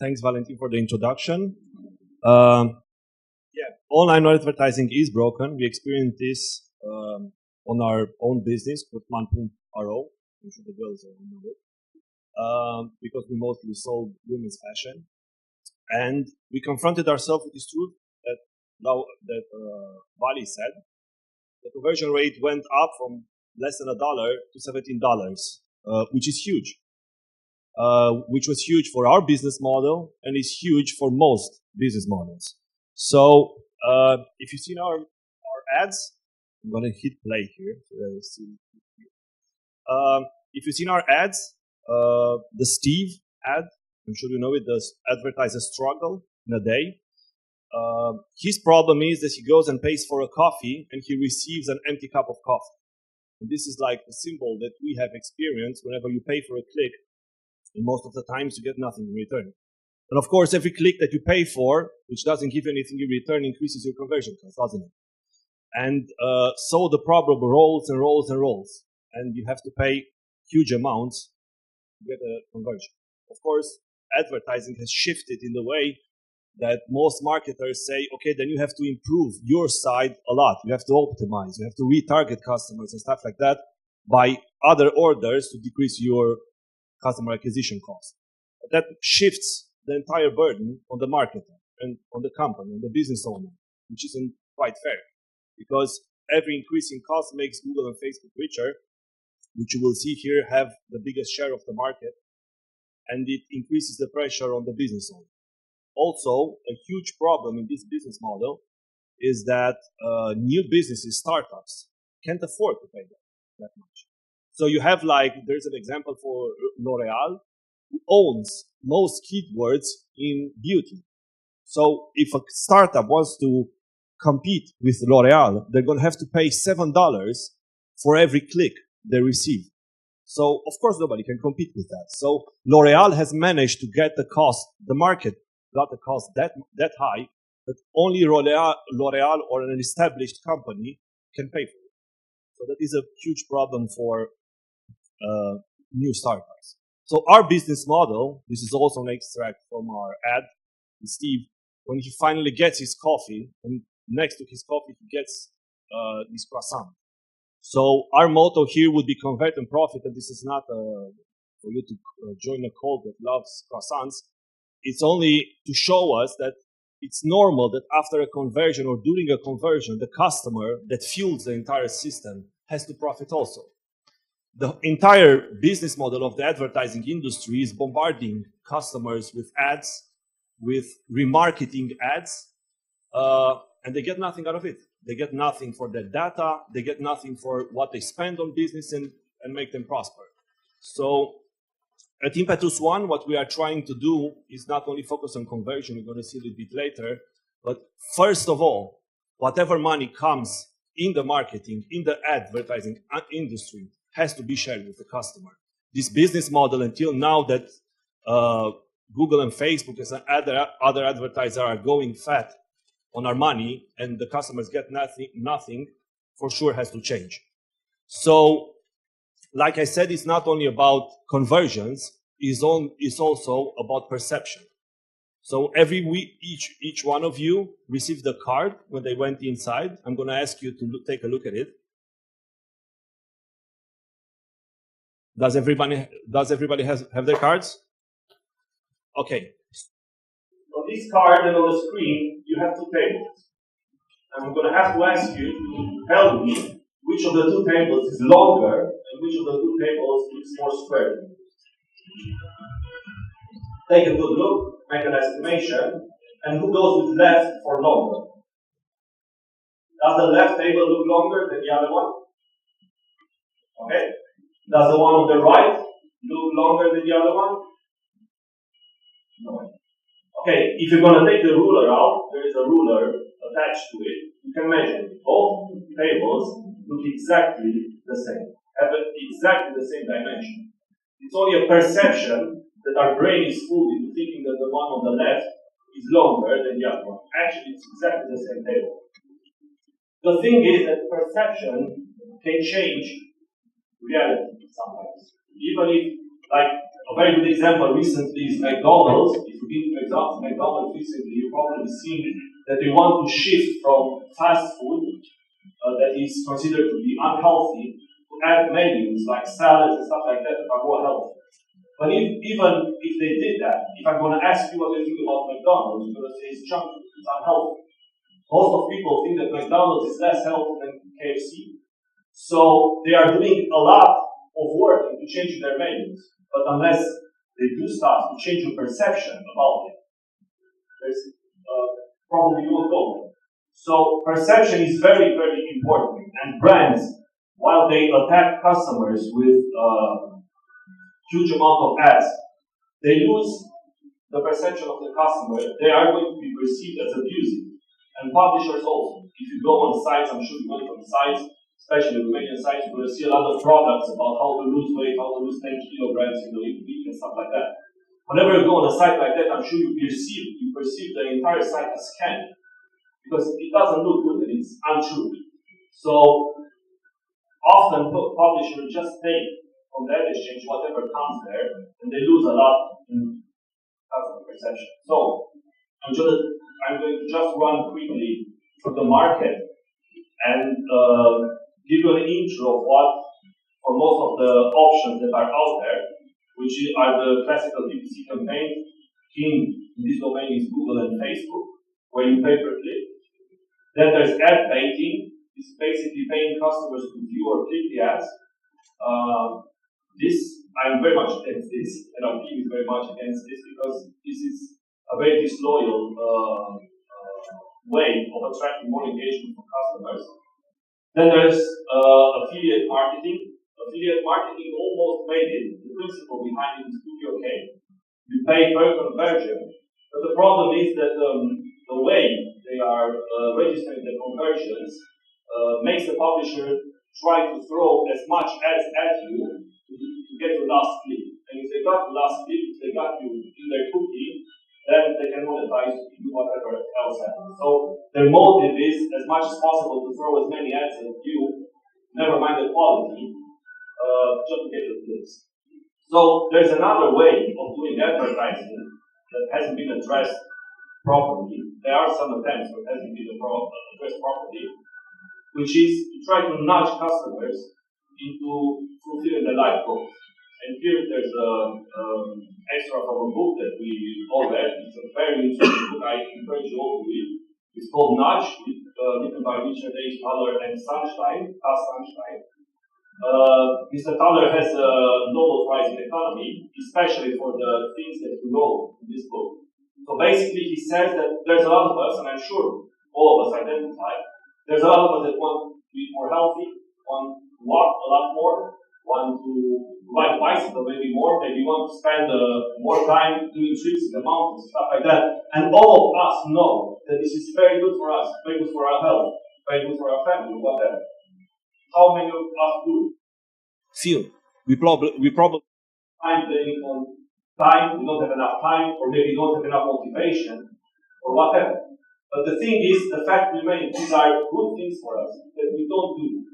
Thanks, Valentin, for the introduction. Yeah, online advertising is broken. We experienced this on our own business, Kurtmann.ro. I'm sure the girls know it. Because we mostly sold women's fashion. And we confronted ourselves with this truth that Vali said. The conversion rate went up from less than $1 to $17, which is huge. Which was huge for our business model and is huge for most business models. So if you've seen our ads, I'm going to hit play here. If you've seen our ads, the Steve ad, I'm sure you know it, the advertiser struggle in a day. His problem is that he goes and pays for a coffee and he receives an empty cup of coffee. And this is like the symbol that we have experienced whenever you pay for a click, and most of the times you get nothing in return. And of course, every click that you pay for, which doesn't give anything in return, increases your conversion cost, doesn't it? And so the problem rolls and rolls and rolls. And you have to pay huge amounts to get a conversion. Of course, advertising has shifted in the way that most marketers say, okay, then you have to improve your side a lot. You have to optimize. You have to retarget customers and stuff like that by other orders to decrease your customer acquisition cost. That shifts the entire burden on the marketer and on the company, on the business owner, which isn't quite fair. Because every increase in cost makes Google and Facebook richer, which you will see here have the biggest share of the market, and it increases the pressure on the business owner. Also, a huge problem in this business model is that new businesses, startups, can't afford to pay that much. So you have there's an example for L'Oreal, who owns most keywords in beauty. So if a startup wants to compete with L'Oreal, they're going to have to pay $7 for every click they receive. So of course nobody can compete with that. So L'Oreal has managed to get the cost, the market got the cost that high that only L'Oreal or an established company can pay for it. So that is a huge problem for new startups. So our business model, this is also an extract from our ad with Steve, when he finally gets his coffee, and next to his coffee he gets this croissant. So our motto here would be convert and profit, and this is not for you to join a cult that loves croissants. It's only to show us that it's normal that after a conversion or during a conversion, the customer that fuels the entire system has to profit also. The entire business model of the advertising industry is bombarding customers with ads, with remarketing ads, and they get nothing out of it. They get nothing for their data. They get nothing for what they spend on business and make them prosper. So at Impetus.One, what we are trying to do is not only focus on conversion, you're going to see it a bit later, but first of all, whatever money comes in the marketing, in the advertising industry, has to be shared with the customer. This business model until now that Google and Facebook and other advertisers are going fat on our money and the customers get nothing, for sure has to change. So, like I said, it's not only about conversions, it's also about perception. So every week, each one of you received a card when they went inside. I'm going to ask you to take a look at it. Does everybody have their cards? Okay. On this card and on the screen, you have two tables. I'm going to have to ask you to tell me which of the two tables is longer and which of the two tables is more square. Take a good look, make an estimation, and who goes with left for longer? Does the left table look longer than the other one? Okay. Does the one on the right look longer than the other one? No. Okay, if you're going to take the ruler out, there is a ruler attached to it. You can measure it. Both tables look exactly the same, have exactly the same dimension. It's only a perception that our brain is fooled into thinking that the one on the left is longer than the other one. Actually, it's exactly the same table. The thing is that perception can change reality sometimes. Even if, like, a very good example recently is McDonald's. If you've been to McDonald's recently, you've probably seen that they want to shift from fast food that is considered to be unhealthy to add menus like salads and stuff like that are more healthy. But even if they did that, if I'm going to ask you what you think about McDonald's, you're going to say it's junk food, it's unhealthy. Most of people think that McDonald's is less healthy than KFC. So they are doing a lot of work into changing their menus. But unless they do stuff to change your perception about it, there's probably you won't go. So perception is very, very important. And brands, while they attack customers with huge amount of ads, they lose the perception of the customer. They are going to be perceived as abusive. And publishers also. If you go on sites, I'm sure you went on sites, especially Romanian sites, you're going to see a lot of products about how to lose weight, how to lose 10 kilograms in a week and stuff like that. Whenever you go on a site like that, I'm sure you perceive the entire site as scam. Because it doesn't look good and it's untrue. So often publishers just take from the ad exchange whatever comes there, and they lose a lot in customer perception. So I'm going to just run quickly through the market and give you an intro of what, for most of the options that are out there, which are the classical PPC campaigns. King in this domain is Google and Facebook, where you pay per click. Then there's ad baiting. It's basically paying customers to view or click the ads. I'm very much against this, and our team is very much against this because this is a very disloyal way of attracting more engagement from customers. Then there's affiliate marketing. Affiliate marketing almost made it. The principle behind it is to be okay. You pay per conversion, but the problem is that the way they are registering the conversions makes the publisher try to throw as much ads at you to get your last click. And if they got the last click, if they got you in their cookie, then they can monetize you to do whatever else happens. So their motive is as much as possible to throw as many ads at you, never mind the quality, just to get your clicks. So there's another way of doing advertising that hasn't been addressed properly. There are some attempts, but hasn't been addressed properly, which is to try to nudge customers into fulfilling their life goals. And here there's an extra from a book that we all read. It's a very interesting book. I encourage you all to read. It's called Nudge, written by Richard H. Thaler and Sunstein. Mr. Thaler has a Nobel Prize in economy, especially for the things that we know in this book. So basically, he says that there's a lot of us, and I'm sure all of us identify, there's a lot of us that want to be more healthy, want to walk a lot more, want to ride a bicycle maybe more, maybe want to spend more time doing trips in the mountains, stuff like that. And all of us know that this is very good for us, very good for our health, very good for our family, whatever. How many of us do? Few. We probably time blaming on time, we don't have enough time, or maybe don't have enough motivation, or whatever. But the thing is, the fact remains, these are good things for us that we don't do.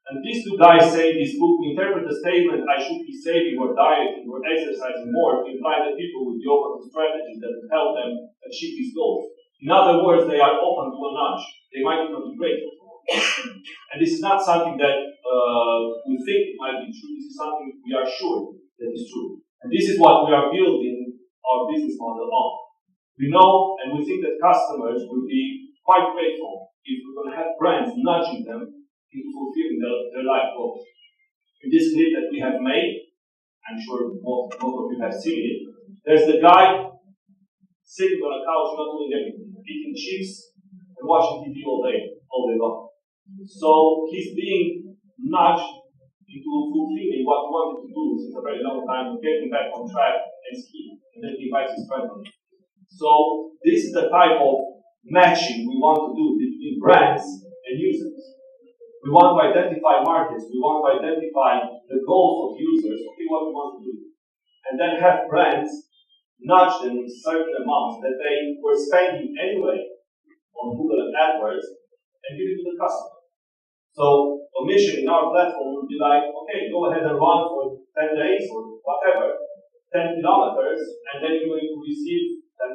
And these two guys say in this book, we interpret the statement, I should be saving or dieting or exercising more, imply that people will be open to strategies that will help them achieve these goals. In other words, they are open to a nudge. They might even be grateful for it. And this is not something that we think might be true. This is something we are sure that is true. And this is what we are building our business model on. We know and we think that customers will be quite grateful if we're going to have brands nudging them into fulfilling their life goals. In this clip that we have made, I'm sure most of you have seen it, there's the guy sitting on a couch not doing anything, eating chips and watching TV all day long. So he's being nudged into fulfilling what he wanted to do since a very long time, getting back on track and skiing, and then he invites his friend on it. So this is the type of matching we want to do between brands and users. We want to identify markets, we want to identify the goals of users, okay, what we want to do. And then have brands nudge them in certain amounts that they were spending anyway on Google and AdWords and give it to the customer. So a mission in our platform would be like, okay, go ahead and run for 10 days or whatever, 10 kilometers, and then you're going to receive $10,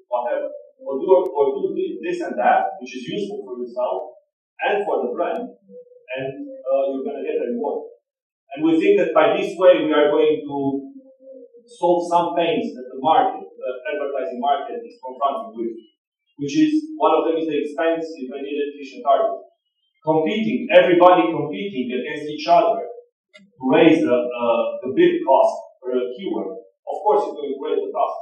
whatever. Or do this and that, which is useful for yourself and for the brand, and you're going to get a reward. And we think that by this way we are going to solve some pains that the market, the advertising market, is confronted with, which is one of them is the expensive and inefficient target. Everybody competing against each other to raise the bid cost for a keyword, of course it's going to raise the cost.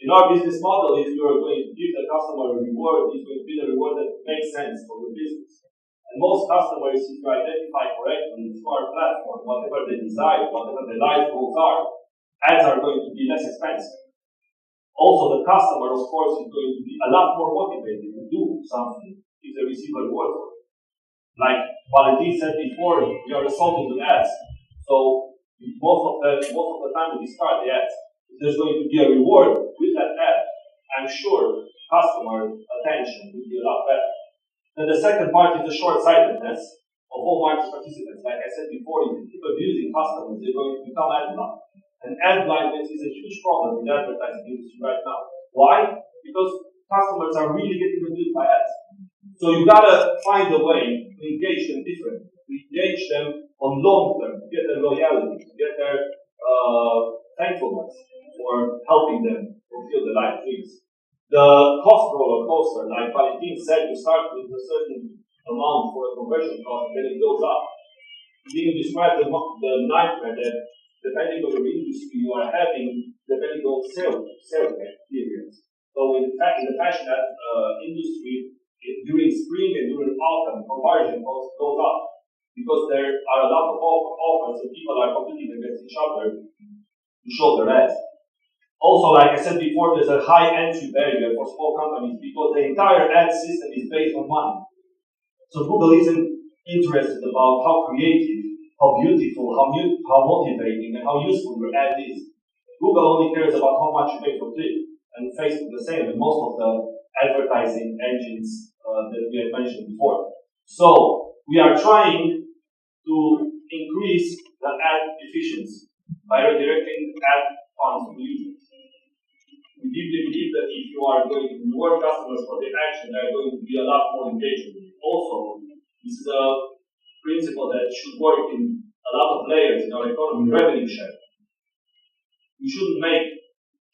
In our business model, if you are going to give the customer a reward, it's going to be the reward that makes sense for your business. And most customers, if you identify correctly in our platform, whatever they desire, whatever their life goals are, ads are going to be less expensive. Also, the customer, of course, is going to be a lot more motivated to do something if they receive a reward for it. Like Valentin said before, we are assaulting with ads. So most of the time when we start the ads, if there's going to be a reward with that ad, I'm sure customer attention will be a lot better. Then the second part is the short-sightedness of all market participants. Like I said before, if you keep abusing customers, they're going to become ad blind. And ad blindness is a huge problem in the advertising industry right now. Why? Because customers are really getting abused by ads. So you gotta find a way to engage them differently, to engage them on long term, to get their loyalty, to get their thankfulness for helping them fulfill their life dreams. The cost roller coaster, like Valentin said, you start with a certain amount for a conversion cost, and then it goes up. You describe the nightmare that, depending on the industry you are having, depending on sales periods. So in fact, in the fashion industry, during spring and during autumn, conversion cost goes up because there are a lot of offers and people are competing against each other to show their ads. Also, like I said before, there's a high entry barrier for small companies because the entire ad system is based on money. So Google isn't interested about how creative, how beautiful, how motivating, and how useful your ad is. Google only cares about how much you pay for click, and Facebook the same, and most of the advertising engines that we have mentioned before. So we are trying to increase the ad efficiency by redirecting ad funds to users. We deeply believe that if you are going to reward customers for their action, they are going to be a lot more engaged. Also, this is a principle that should work in a lot of layers in our economy, revenue share. We shouldn't make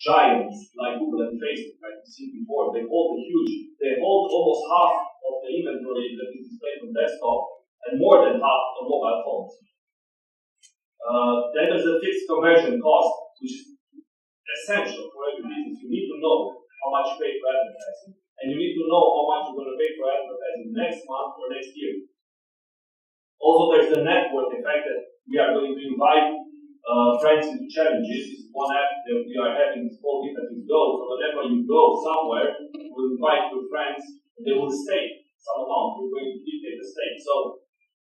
giants like Google and Facebook, like we've seen before. They hold almost half of the inventory that is displayed on desktop and more than half on mobile phones. Then there's a fixed conversion cost, which is essential for every business. You need to know how much you pay for advertising, and you need to know how much you're going to pay for advertising next month or next year. Also, there's the network effect that we are going to invite friends into challenges. This is one app that we are having called Impetus.One. So whenever you go somewhere, we'll invite your friends, and they will stake some amount. We're going to dictate the stake. So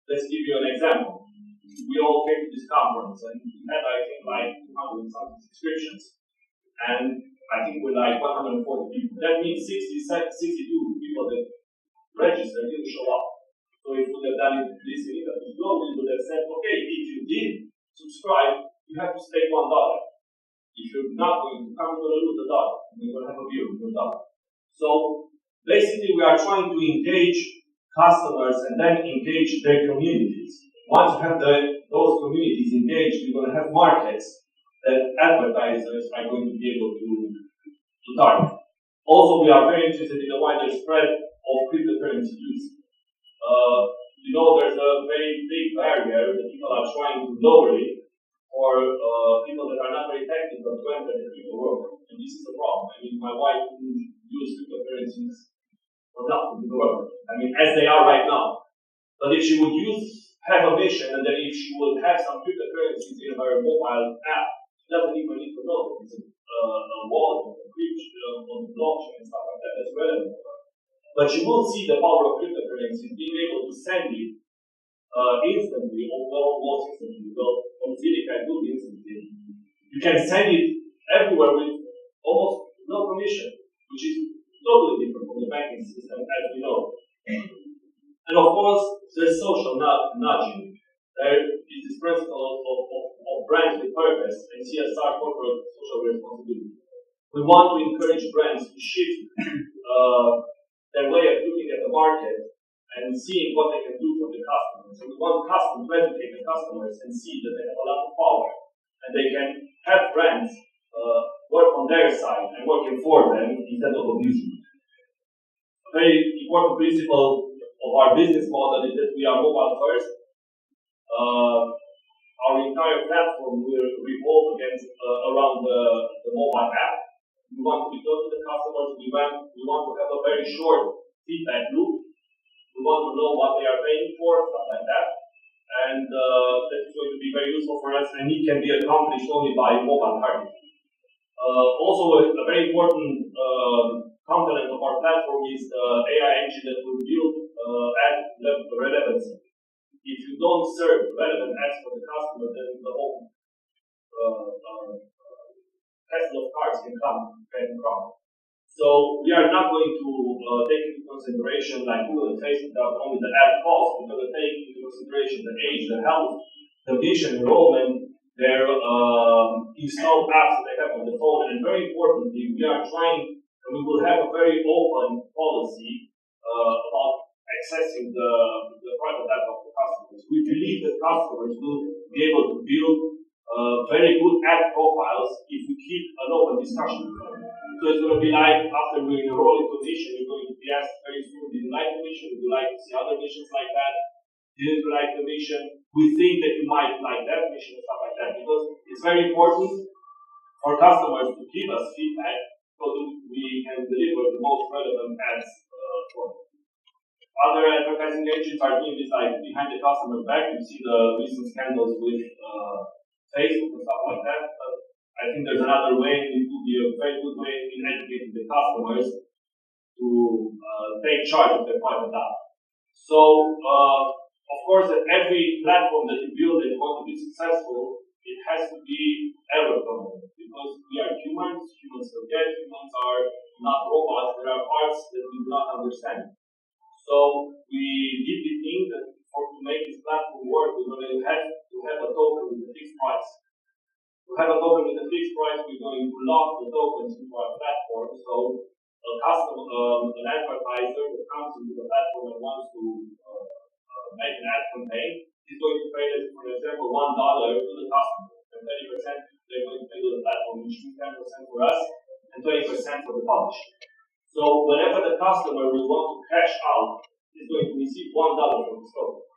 let's give you an example. We all came to this conference, and we had, I think, like 200 something subscriptions. And I think we're like 140 people. That means 62 people that registered didn't show up. So if we would have done this in Impetus.One, we would have said, okay, if you did subscribe, you have to stake $1. If you're not going to come, you're going to lose $1. You're going to have a beer with $1. So basically, we are trying to engage customers and then engage their communities. Once you have those communities engaged, you're going to have markets that advertisers are going to be able to target. Also, we are very interested in the wider spread of cryptocurrency use. There's a very big barrier that people are trying to lower it for people that are not very technical to enter the crypto world. And this is a problem. I mean, my wife wouldn't use cryptocurrencies for nothing in the world. I mean, as they are right now. But if she would have a mission, and then if she would have some cryptocurrencies in her mobile app, she doesn't even need to know that it's a wallet, a crypto, on the blockchain and stuff like that. That's relevant. But you will see the power of cryptocurrencies being able to send it instantly, or almost instantly, because on Zilliqa do instantly. You can send it everywhere with almost no commission, which is totally different from the banking system, as we know. And of course, there's social nudging. There is this principle of brands with purpose and CSR, corporate social responsibility. We want to encourage brands to shift their way of looking at the market and seeing what they can do for the customers. So we want customers to educate the customers and see that they have a lot of power and they can have brands work on their side and working for them instead of abusing it. A very important principle of our business model is that we are mobile first. Our entire platform will revolve around the mobile app. We want to be close to the customers. We want to have a very short feedback loop. We want to know what they are paying for, stuff like that. And that is going to be very useful for us, and it can be accomplished only by mobile targeting. Also, a very important component of our platform is the AI engine that will build ad relevancy. If you don't serve relevant ads for the customer, then the whole castle of cards can come and crumble. So we are not going to take into consideration, like Google and Facebook, not only the ad cost, but we take into consideration the age, the health, the vision, enrollment, their installed apps that they have on the phone, and very importantly, we are trying, and we will have a very open policy about accessing the private data of the customers. We believe that customers will be able to build very good ad profiles if we keep an open discussion with them. So it's going to be like after we enroll into a mission, you're going to be asked very soon, did you like the mission? Would you like to see other missions like that? Didn't you like the mission? We think that you might like that mission and stuff like that, because it's very important for customers to give us feedback so that we can deliver the most relevant ads for them. Other advertising agents are doing this like behind the customer's back. You see the recent scandals with Facebook and stuff like that. But I think there's another way, and it would be a very good way in educating the customers to take charge of their private data. So, of course, at every platform that you build and you want to be successful, it has to be error tolerant, because we are humans. Humans forget. Humans are not robots. There are parts that we do not understand. So we deeply think that to make this platform work, we're going to have a token with a fixed price. To have a token with a fixed price, we're going to lock the tokens into our platform. So an advertiser that comes into the platform and wants to make an ad campaign is going to pay, for example, $1 to the customer, and 30% they're going to pay to the platform, which means 10% for us and 20% for the publisher. So whenever the customer will want to cash out, he's going to receive $1 from the token.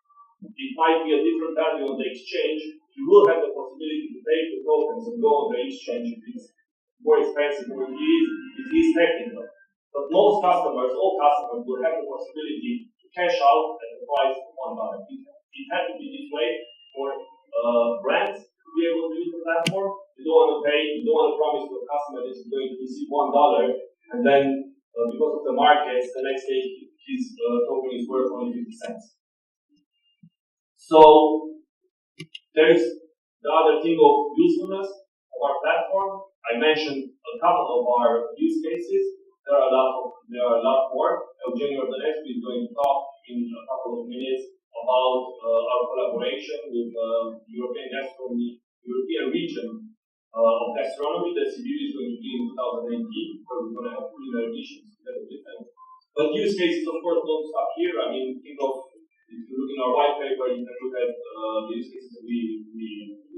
It might be a different value on the exchange. You will have the possibility to take the tokens and go on the exchange if it's more expensive or if it is technical. But most customers, all customers, will have the possibility to cash out at the price of $1. It has to be this way for brands to be able to use the platform. You don't want to pay, you don't want to promise to a customer that he's going to receive $1 and then because of the markets, the next day his token is worth only 50 cents. So there is the other thing of usefulness of our platform. I mentioned a couple of our use cases. There are a lot more. Eugenio Ordonescu is going to talk in a couple of minutes about our collaboration with European region of gastronomy. The CBU is going to be in 2019, where we're going to have culinary editions together with them. But use cases, of course, don't stop here. I mean, think of, if you look in our white paper, you can look at the use cases we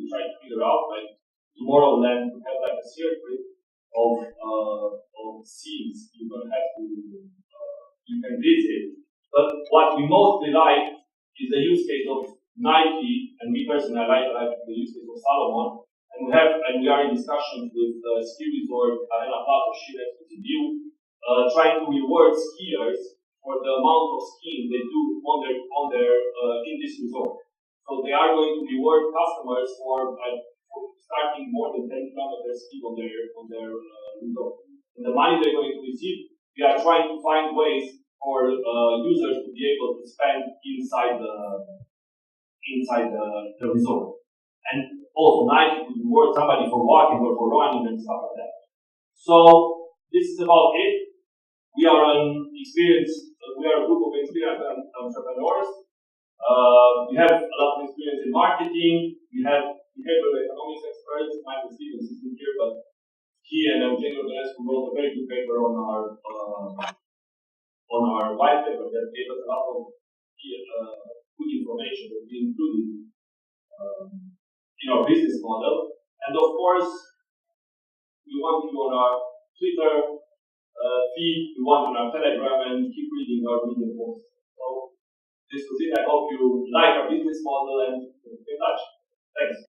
try to figure out. Like Tomorrowland, we have like a circuit of scenes you're going to have to you can visit. But what we mostly like is the use case of Nike, and me personally, I like the use case of Salomon. And we are in discussions with ski resort Arena Plato, Chile, View, trying to reward skiers for the amount of skiing they do on their in this resort. So they are going to reward customers for starting more than 10 kilometers ski on their resort. And the money they're going to receive, we are trying to find ways for users to be able to spend inside the resort. And also Nike could reward somebody for walking or for running and stuff like that. So this is about it. We are a group of experienced entrepreneurs. We have a lot of experience in marketing. We have behavioral economics expert, Michael Stevens, isn't here, but he and Eugenio Donescu wrote a very good paper on our white paper that gave us a lot of good information that we included in our business model. And of course, we want you on our Twitter feed, we want on our Telegram, and keep reading our media posts. So this was it. I hope you like our business model and stay in touch. Thanks.